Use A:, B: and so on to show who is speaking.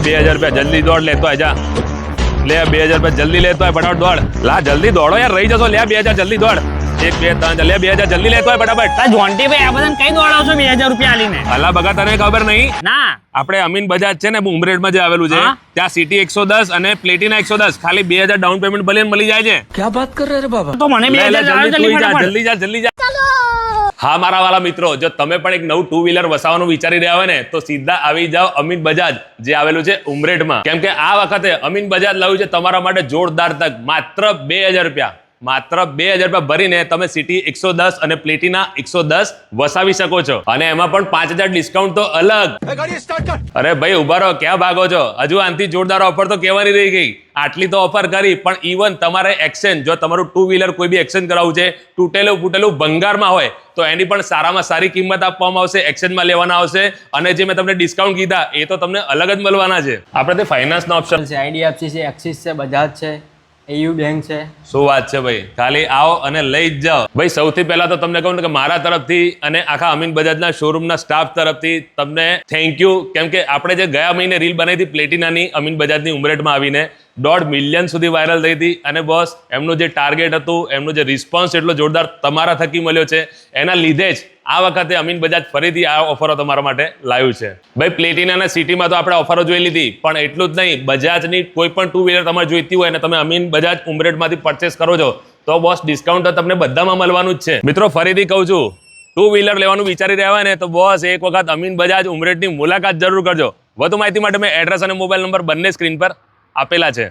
A: 2000 રૂપિયા જલ્દી દોડ લેતો આજા લે 2000 રૂપિયા જલ્દી લેતો હોય ફટાફટ દોડ લા જલ્દી દોડો યાર રહી જશો લે 2000 જલ્દી દોડ 1 2 3 લે 2000 જલ્દી લેતો હોય ફટાફટ
B: તા જોન્ટી ભાઈ આ બધાને કઈ દોડાવશો 2000 રૂપિયા આલીને
A: અલા બગા તને ખબર નહીં
B: ના
A: આપણે અમીન બજાજ છે ને ઉમરેઠમાં જે આવેલું છે ત્યાં સિટી 110 અને પ્લેટિના 110 ખાલી 2000 ડાઉન પેમેન્ટ ભલે મળી જાય છે
C: क्या बात कर रहे रे बाबा
B: તો મને 2000
A: જલ્દી જા હા મારા વાલા મિત્રો જો તમે પણ એક નવું 2 વ્હીલર વસાવવાનું વિચારી રહ્યા હોય ને તો સીધા આવી જાઓ અમીન બજાજ જે આવેલું છે ઉમરેઠમાં કેમ કે આ વખતે અમીન બજાજ લાવ્યું છે તમારા માટે જોરદાર તક માત્ર 2000 રૂપિયા માત્ર 2000 રૂપિયા ભરીને તમે સિટી 110 અને પ્લેટિના 110 વસાવી શકો છો અને એમાં પણ 5000 ડિસ્કાઉન્ટ તો અલગ અરે ભાઈ ઉભા રહો ક્યાં ભાગો છો હજુ આનથી જોરદાર ઓફર તો કહેવાની રહી ગઈ આટલી તો ઓફર કરી પણ ઇવન તમારે એક્સચેન્જ જો તમારું 2 વ્હીલર કોઈ બી એક્સચેન્જ કરાવવું છે તૂટેલું ફૂટેલું ભંગારમાં હોય તો એની પણ સારામાં સારી કિંમત આપવામાં આવશે એક્સચેન્જમાં લેવાના આવશે અને જે મેં તમને ડિસ્કાઉન્ટ કીધા એ તો તમને અલગ જ મળવાના છે આપણે તે ફાઇનાન્સનો ઓપ્શન
D: છે આઈડીએફસી છે એક્સિસ છે બજાજ છે એયુ બેંક છે
A: શું વાત છે ભાઈ ખાલી આવો અને લઈ જ જાઓ ભાઈ સૌથી પહેલા તો તમને કહું કે મારા તરફથી અને આખા અમીન બજાજના શોરૂમના સ્ટાફ તરફથી તમને થેન્ક યુ કેમ કે આપણે જે ગયા મહિને રીલ બનાવી હતી પ્લેટિનાની અમીન બજાજની ઉમરેઠમાં આવીને 1.5 મિલિયન સુધી વાયરલ થઈ હતી અને બોસ એમનું જે ટાર્ગેટ હતું એમનું જે રિસ્પોન્સ એટલો જોરદાર તમારા થકી મળ્યો છે એના લીધે જ આ વખતે અમીન બજાજ ફરીથી આ ઓફરો તમારા માટે લાવ્યું છે ભાઈ પ્લેટિના અને સિટીમાં તો આપણે ઓફરો જોઈ લીધી પણ એટલું જ નહીં બજાજની કોઈ પણ 2 વ્હીલર તમારે જોઈતી હોય અને તમે અમીન બજાજ ઉમરેઠમાંથી પરચેસ કરો છો તો બોસ ડિસ્કાઉન્ટ તો તમને બધામાં મળવાનું જ છે મિત્રો ફરીથી કહું છું 2 વ્હીલર લેવાનું વિચારી રહ્યા હોય ને તો બોસ એક વખત અમીન બજાજ ઉમરેઠની મુલાકાત જરૂર કરજો વધુ માહિતી માટે મેં એડ્રેસ અને મોબાઈલ નંબર બંને સ્ક્રીન પર આપેલા છે